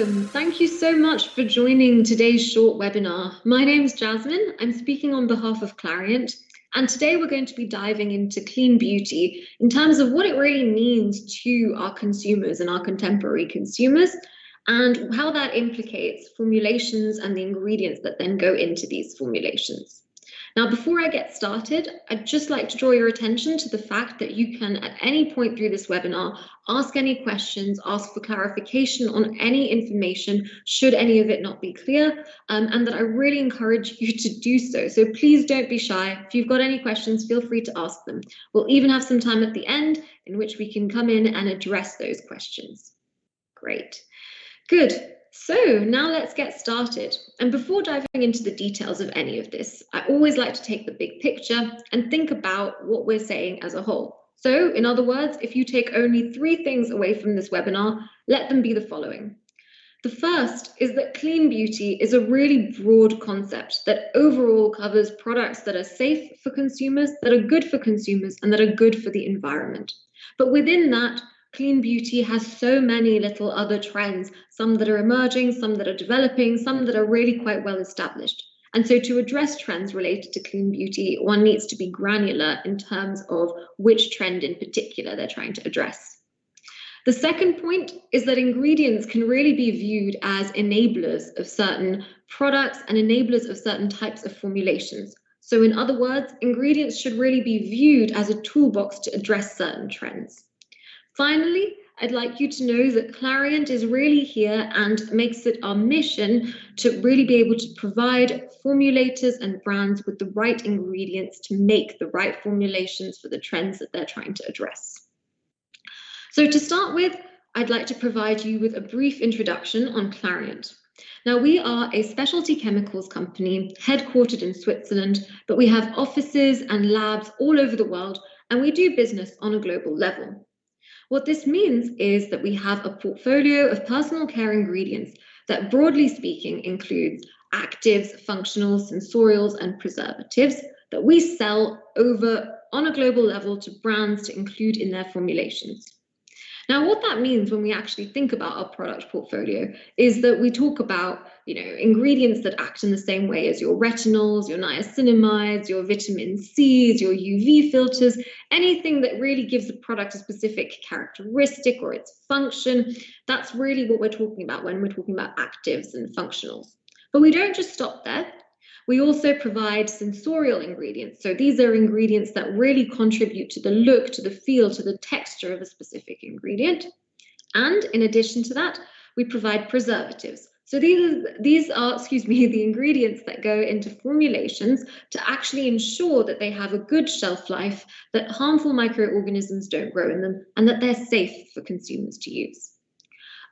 Welcome. Thank you so much for joining today's short webinar. My name's Jasmine. I'm speaking on behalf of Clariant, and today we're going to be diving into clean beauty in terms of what it really means to our consumers and our contemporary consumers, and how that implicates formulations and the ingredients that then go into these formulations. Now, before I get started, I'd just like to draw your attention to the fact that you can, at any point through this webinar, ask any questions, ask for clarification on any information, should any of it not be clear, and that I really encourage you to do so. So please don't be shy. If you've got any questions, feel free to ask them. We'll even have some time at the end in which we can come in and address those questions. Great. Good. So now let's get started. And before diving into the details of any of this, I always like to take the big picture and think about what we're saying as a whole. So in other words, if you take only 3 things away from this webinar, let them be the following. The first is that clean beauty is a really broad concept that overall covers products that are safe for consumers, that are good for consumers, and that are good for the environment. But within that, clean beauty has so many little other trends, some that are emerging, some that are developing, some that are really quite well established. And so to address trends related to clean beauty, one needs to be granular in terms of which trend in particular they're trying to address. The second point is that ingredients can really be viewed as enablers of certain products and enablers of certain types of formulations. So in other words, ingredients should really be viewed as a toolbox to address certain trends. Finally, I'd like you to know that Clariant is really here and makes it our mission to really be able to provide formulators and brands with the right ingredients to make the right formulations for the trends that they're trying to address. So to start with, I'd like to provide you with a brief introduction on Clariant. Now, we are a specialty chemicals company headquartered in Switzerland, but we have offices and labs all over the world, and we do business on a global level. What this means is that we have a portfolio of personal care ingredients that, broadly speaking, includes actives, functionals, sensorials, and preservatives that we sell over on a global level to brands to include in their formulations. Now, what that means when we actually think about our product portfolio is that we talk about, ingredients that act in the same way as your retinols, your niacinamides, your vitamin C's, your UV filters, anything that really gives the product a specific characteristic or its function. That's really what we're talking about when we're talking about actives and functionals. But we don't just stop there. We also provide sensorial ingredients. So these are ingredients that really contribute to the look, to the feel, to the texture of a specific ingredient. And in addition to that, we provide preservatives. So these are the ingredients that go into formulations to actually ensure that they have a good shelf life, that harmful microorganisms don't grow in them, and that they're safe for consumers to use.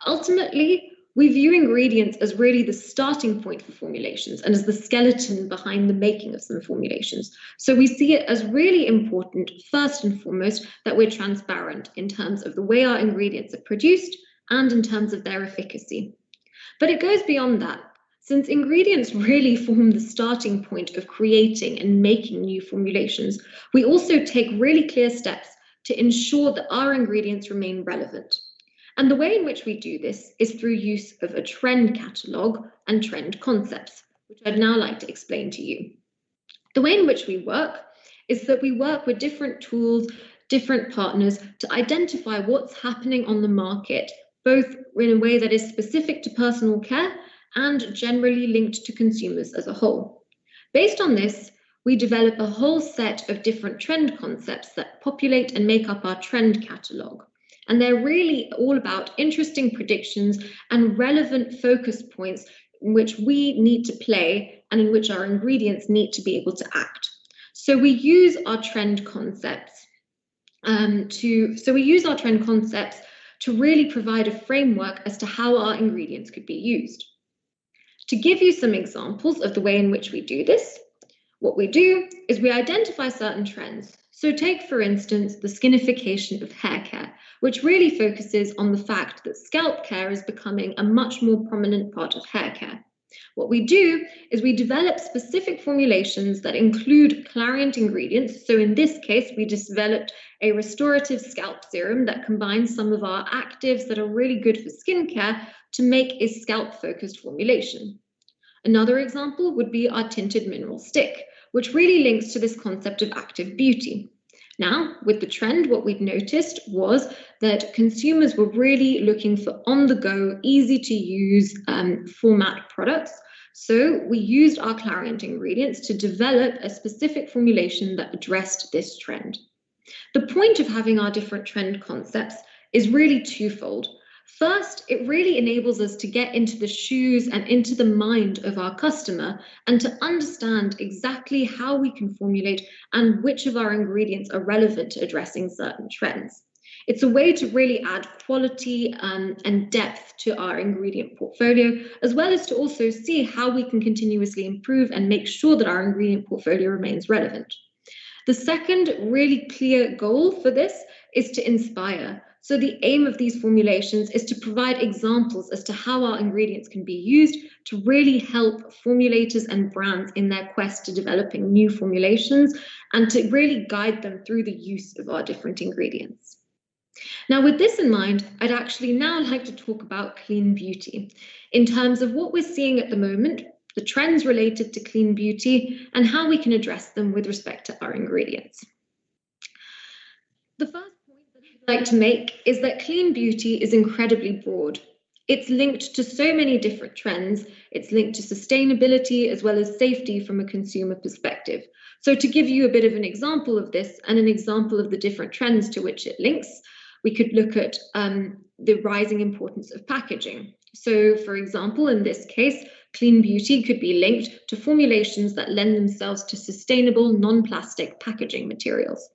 Ultimately, we view ingredients as really the starting point for formulations and as the skeleton behind the making of some formulations. So we see it as really important, first and foremost, that we're transparent in terms of the way our ingredients are produced and in terms of their efficacy. But it goes beyond that. Since ingredients really form the starting point of creating and making new formulations, we also take really clear steps to ensure that our ingredients remain relevant. And the way in which we do this is through use of a trend catalogue and trend concepts, which I'd now like to explain to you. The way in which we work is that we work with different tools, different partners to identify what's happening on the market, both in a way that is specific to personal care and generally linked to consumers as a whole. Based on this, we develop a whole set of different trend concepts that populate and make up our trend catalogue. And they're really all about interesting predictions and relevant focus points in which we need to play and in which our ingredients need to be able to act. So we use our trend concepts to really provide a framework as to how our ingredients could be used. To give you some examples of the way in which we do this, what we do is we identify certain trends. So take, for instance, the skinification of hair care, which really focuses on the fact that scalp care is becoming a much more prominent part of hair care. What we do is we develop specific formulations that include Clariant ingredients. So in this case, we developed a restorative scalp serum that combines some of our actives that are really good for skincare to make a scalp-focused formulation. Another example would be our tinted mineral stick, which really links to this concept of active beauty. Now, with the trend, what we'd noticed was that consumers were really looking for on-the-go, easy-to-use format products. So we used our Clariant ingredients to develop a specific formulation that addressed this trend. The point of having our different trend concepts is really twofold. First, it really enables us to get into the shoes and into the mind of our customer and to understand exactly how we can formulate and which of our ingredients are relevant to addressing certain trends. It's a way to really add quality and depth to our ingredient portfolio, as well as to also see how we can continuously improve and make sure that our ingredient portfolio remains relevant. The second really clear goal for this is to inspire. So the aim of these formulations is to provide examples as to how our ingredients can be used to really help formulators and brands in their quest to developing new formulations and to really guide them through the use of our different ingredients. Now, with this in mind, I'd actually now like to talk about clean beauty in terms of what we're seeing at the moment, the trends related to clean beauty, and how we can address them with respect to our ingredients. The first point that I'd like to make is that clean beauty is incredibly broad. It's linked to so many different trends. It's linked to sustainability as well as safety from a consumer perspective. So to give you a bit of an example of this and an example of the different trends to which it links, we could look at the rising importance of packaging. So, for example, in this case, clean beauty could be linked to formulations that lend themselves to sustainable, non-plastic packaging materials.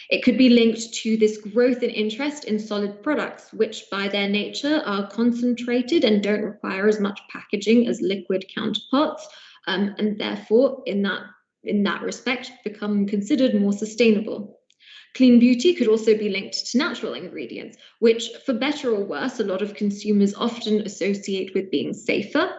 It could be linked to this growth in interest in solid products, which by their nature are concentrated and don't require as much packaging as liquid counterparts, and therefore, in that respect, become considered more sustainable. Clean beauty could also be linked to natural ingredients, which, for better or worse, a lot of consumers often associate with being safer.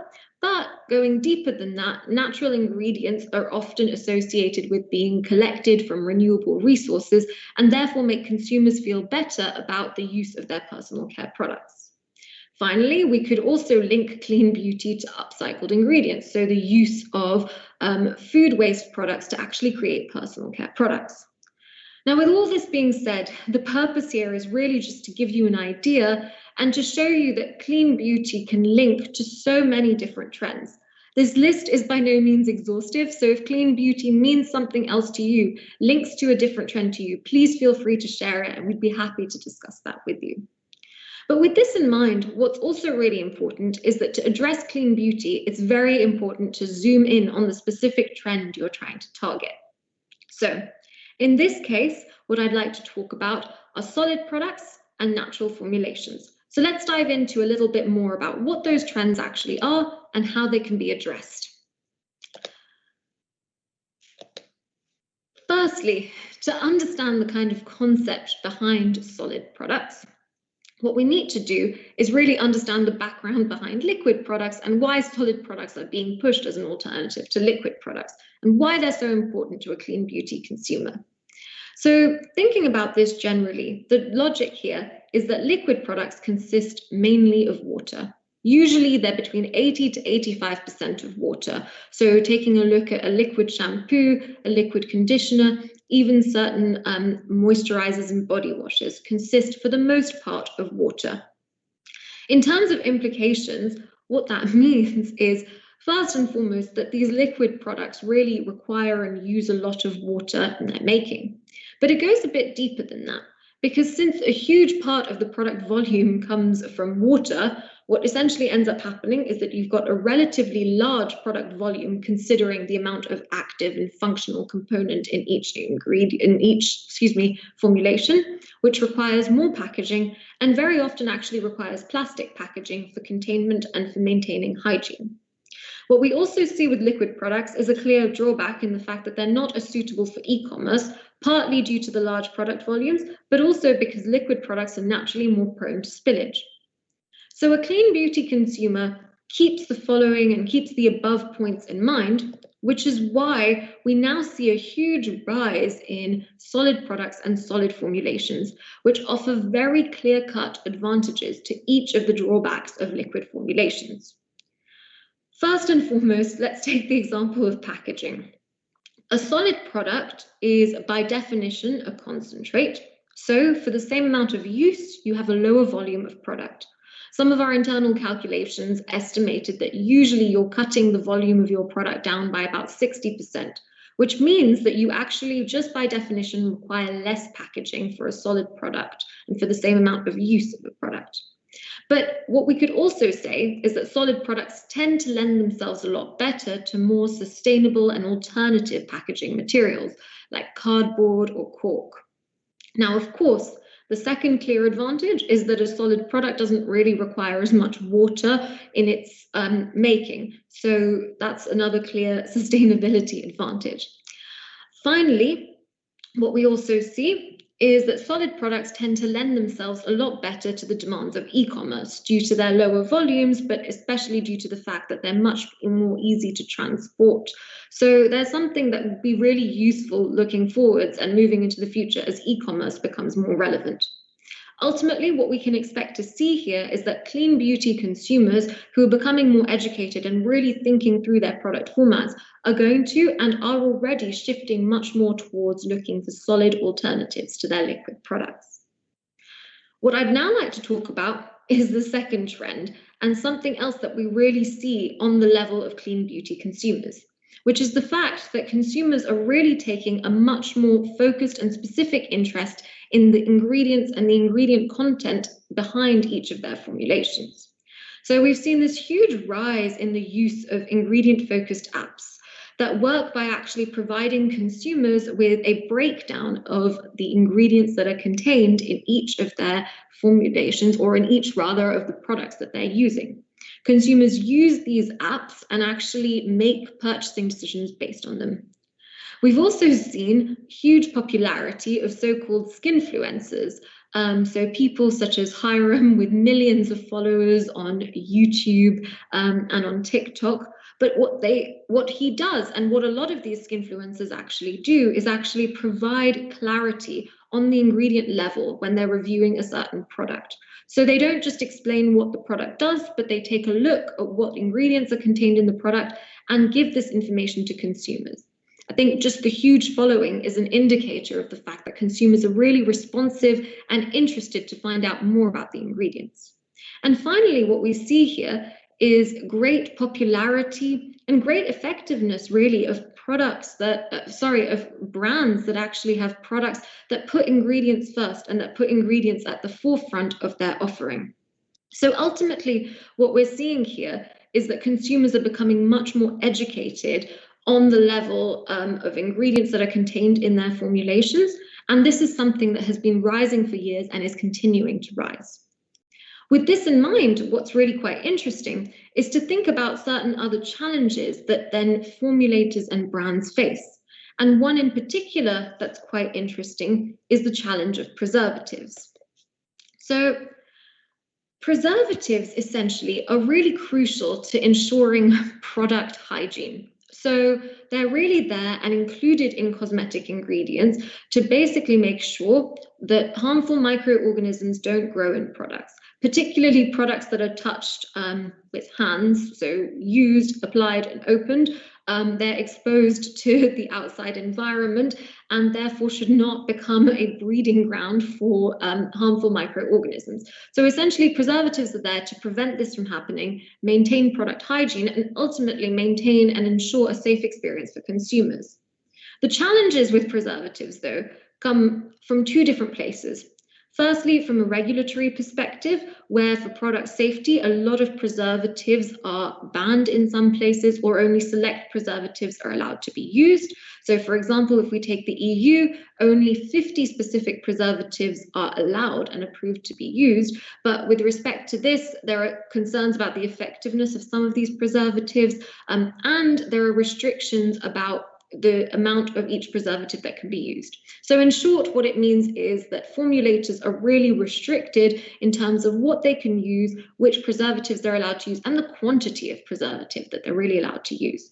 But going deeper than that, natural ingredients are often associated with being collected from renewable resources and therefore make consumers feel better about the use of their personal care products. Finally, we could also link clean beauty to upcycled ingredients, so the use of food waste products to actually create personal care products. Now, with all this being said, the purpose here is really just to give you an idea and to show you that clean beauty can link to so many different trends. This list is by no means exhaustive, so if clean beauty means something else to you, links to a different trend to you, please feel free to share it and we'd be happy to discuss that with you. But with this in mind, what's also really important is that to address clean beauty, it's very important to zoom in on the specific trend you're trying to target. So, in this case, what I'd like to talk about are solid products and natural formulations. So let's dive into a little bit more about what those trends actually are and how they can be addressed. Firstly, to understand the kind of concept behind solid products, what we need to do is really understand the background behind liquid products and why solid products are being pushed as an alternative to liquid products and why they're so important to a clean beauty consumer. So thinking about this generally, the logic here is that liquid products consist mainly of water. Usually they're between 80 to 85% of water. So taking a look at a liquid shampoo, a liquid conditioner, even certain moisturizers and body washes consist for the most part of water. In terms of implications, what that means is first and foremost that these liquid products really require and use a lot of water in their making. But it goes a bit deeper than that, because since a huge part of the product volume comes from water, what essentially ends up happening is that you've got a relatively large product volume considering the amount of active and functional component in each formulation, which requires more packaging and very often actually requires plastic packaging for containment and for maintaining hygiene. What we also see with liquid products is a clear drawback in the fact that they're not as suitable for e-commerce, partly due to the large product volumes, but also because liquid products are naturally more prone to spillage. So a clean beauty consumer keeps the following and keeps the above points in mind, which is why we now see a huge rise in solid products and solid formulations, which offer very clear-cut advantages to each of the drawbacks of liquid formulations. First and foremost, let's take the example of packaging. A solid product is, by definition, a concentrate. So for the same amount of use, you have a lower volume of product. Some of our internal calculations estimated that usually you're cutting the volume of your product down by about 60%, which means that you actually, just by definition, require less packaging for a solid product and for the same amount of use of the product. But what we could also say is that solid products tend to lend themselves a lot better to more sustainable and alternative packaging materials like cardboard or cork. Now, of course, the second clear advantage is that a solid product doesn't really require as much water in its making. So that's another clear sustainability advantage. Finally, what we also see is that solid products tend to lend themselves a lot better to the demands of e-commerce due to their lower volumes, but especially due to the fact that they're much more easy to transport. So there's something that would be really useful looking forwards and moving into the future as e-commerce becomes more relevant. Ultimately, what we can expect to see here is that clean beauty consumers who are becoming more educated and really thinking through their product formats are going to and are already shifting much more towards looking for solid alternatives to their liquid products. What I'd now like to talk about is the second trend and something else that we really see on the level of clean beauty consumers, which is the fact that consumers are really taking a much more focused and specific interest in the ingredients and the ingredient content behind each of their formulations. So we've seen this huge rise in the use of ingredient-focused apps that work by actually providing consumers with a breakdown of the ingredients that are contained in each of their formulations, or in each rather of the products that they're using. Consumers use these apps and actually make purchasing decisions based on them. We've also seen huge popularity of so-called skinfluencers. So people such as Hiram with millions of followers on YouTube and on TikTok. But what he does, and what a lot of these skinfluencers actually do, is actually provide clarity on the ingredient level when they're reviewing a certain product. So they don't just explain what the product does, but they take a look at what ingredients are contained in the product and give this information to consumers. I think just the huge following is an indicator of the fact that consumers are really responsive and interested to find out more about the ingredients. And finally, what we see here is great popularity and great effectiveness, really, of products that, of brands that actually have products that put ingredients first and that put ingredients at the forefront of their offering. So ultimately, what we're seeing here is that consumers are becoming much more educated on the level of ingredients that are contained in their formulations. And this is something that has been rising for years and is continuing to rise. With this in mind, what's really quite interesting is to think about certain other challenges that then formulators and brands face. And one in particular that's quite interesting is the challenge of preservatives. So preservatives essentially are really crucial to ensuring product hygiene. So they're really there and included in cosmetic ingredients to basically make sure that harmful microorganisms don't grow in products, particularly products that are touched with hands, so used, applied, and opened. They're exposed to the outside environment and therefore should not become a breeding ground for harmful microorganisms. So essentially, preservatives are there to prevent this from happening, maintain product hygiene, and ultimately maintain and ensure a safe experience for consumers. The challenges with preservatives, though, come from two different places. Firstly, from a regulatory perspective, where for product safety, a lot of preservatives are banned in some places, or only select preservatives are allowed to be used. So for example, if we take the EU, only 50 specific preservatives are allowed and approved to be used. But with respect to this, there are concerns about the effectiveness of some of these preservatives, and there are restrictions about the amount of each preservative that can be used. So in short, what it means is that formulators are really restricted in terms of what they can use, which preservatives they're allowed to use, and the quantity of preservative that they're really allowed to use.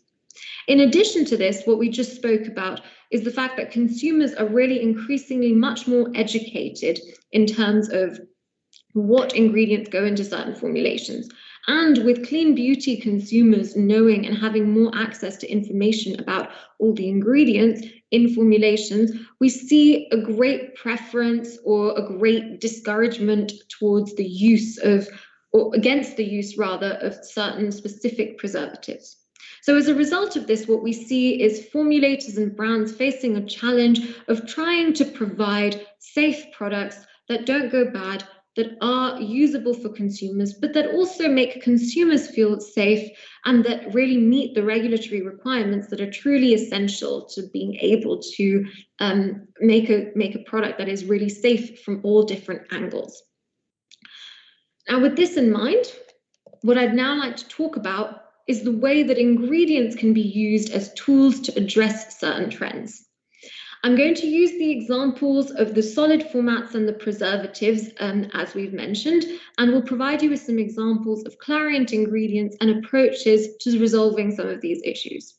In addition to this, what we just spoke about is the fact that consumers are really increasingly much more educated in terms of what ingredients go into certain formulations. And with clean beauty consumers knowing and having more access to information about all the ingredients in formulations, we see a great preference or a great discouragement towards the use of, or against the use rather, of certain specific preservatives. So as a result of this, what we see is formulators and brands facing a challenge of trying to provide safe products that don't go bad, that are usable for consumers, but that also make consumers feel safe and that really meet the regulatory requirements that are truly essential to being able to make a product that is really safe from all different angles. Now, with this in mind, what I'd now like to talk about is the way that ingredients can be used as tools to address certain trends. I'm going to use the examples of the solid formats and the preservatives, as we've mentioned, and we'll provide you with some examples of Clariant ingredients and approaches to resolving some of these issues.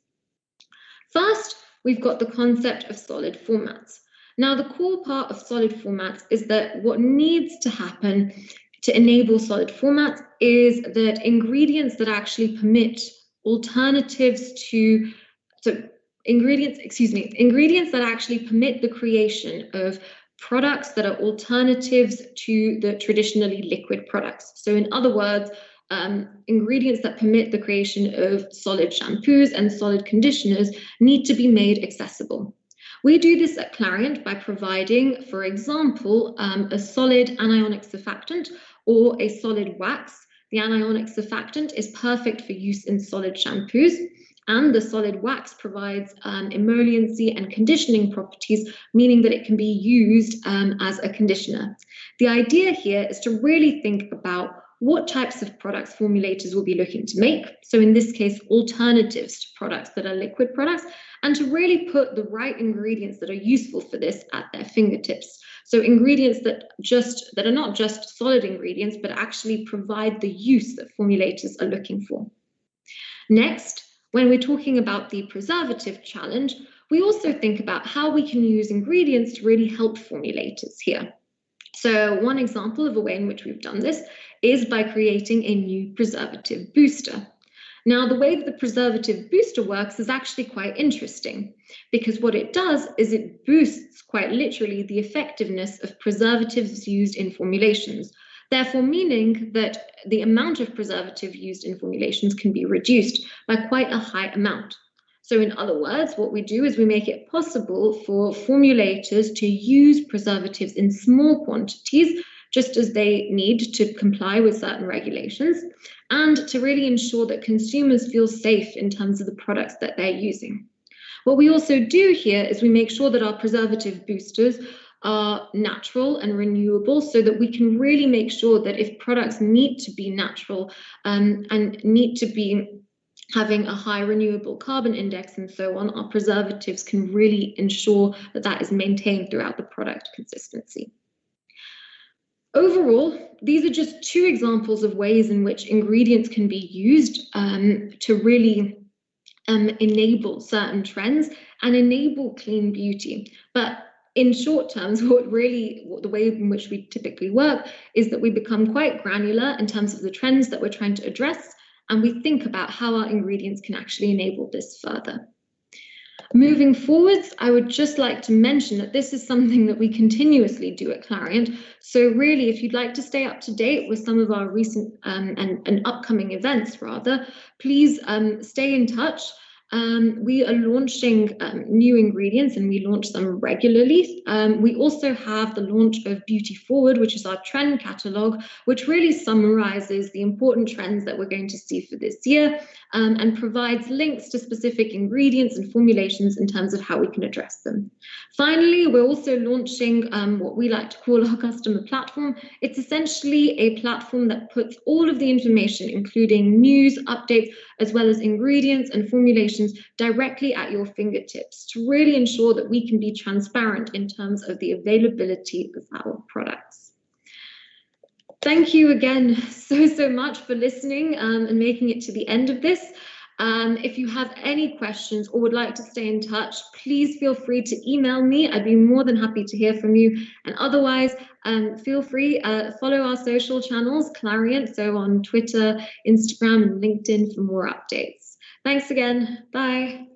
First, we've got the concept of solid formats. Now, the core part of solid formats is that what needs to happen to enable solid formats is that ingredients that actually permit alternatives to ingredients that actually permit the creation of products that are alternatives to the traditionally liquid products. So in other words, ingredients that permit the creation of solid shampoos and solid conditioners need to be made accessible. We do this at Clariant by providing, for example, a solid anionic surfactant or a solid wax. The anionic surfactant is perfect for use in solid shampoos, and the solid wax provides emolliency and conditioning properties, meaning that it can be used as a conditioner. The idea here is to really think about what types of products formulators will be looking to make. So in this case, alternatives to products that are liquid products, and to really put the right ingredients that are useful for this at their fingertips. So ingredients that are not just solid ingredients, but actually provide the use that formulators are looking for. Next, when we're talking about the preservative challenge, we also think about how we can use ingredients to really help formulators here. So one example of a way in which we've done this is by creating a new preservative booster. Now, the way that the preservative booster works is actually quite interesting, because what it does is it boosts quite literally the effectiveness of preservatives used in formulations, therefore meaning that the amount of preservative used in formulations can be reduced by quite a high amount. So in other words, what we do is we make it possible for formulators to use preservatives in small quantities, just as they need to comply with certain regulations, and to really ensure that consumers feel safe in terms of the products that they're using. What we also do here is we make sure that our preservative boosters are natural and renewable, so that we can really make sure that if products need to be natural and need to be having a high renewable carbon index and so on, our preservatives can really ensure that that is maintained throughout the product consistency. Overall, these are just two examples of ways in which ingredients can be used to really enable certain trends and enable clean beauty. But in short terms, the way in which we typically work is that we become quite granular in terms of the trends that we're trying to address, and we think about how our ingredients can actually enable this further. Moving forwards, I would just like to mention that this is something that we continuously do at Clariant. So really, if you'd like to stay up to date with some of our recent and upcoming events, rather, please stay in touch. We are launching new ingredients, and we launch them regularly. We also have the launch of Beauty Forward, which is our trend catalogue, which really summarizes the important trends that we're going to see for this year, and provides links to specific ingredients and formulations in terms of how we can address them. Finally, we're also launching what we like to call our customer platform. It's essentially a platform that puts all of the information, including news, updates, as well as ingredients and formulations formulations directly at your fingertips to really ensure that we can be transparent in terms of the availability of our products. Thank you again so much for listening and making it to the end of this. If you have any questions or would like to stay in touch, please feel free to email me. I'd be more than happy to hear from you. And otherwise, feel free, follow our social channels, Clariant, so on Twitter, Instagram, and LinkedIn for more updates. Thanks again. Bye.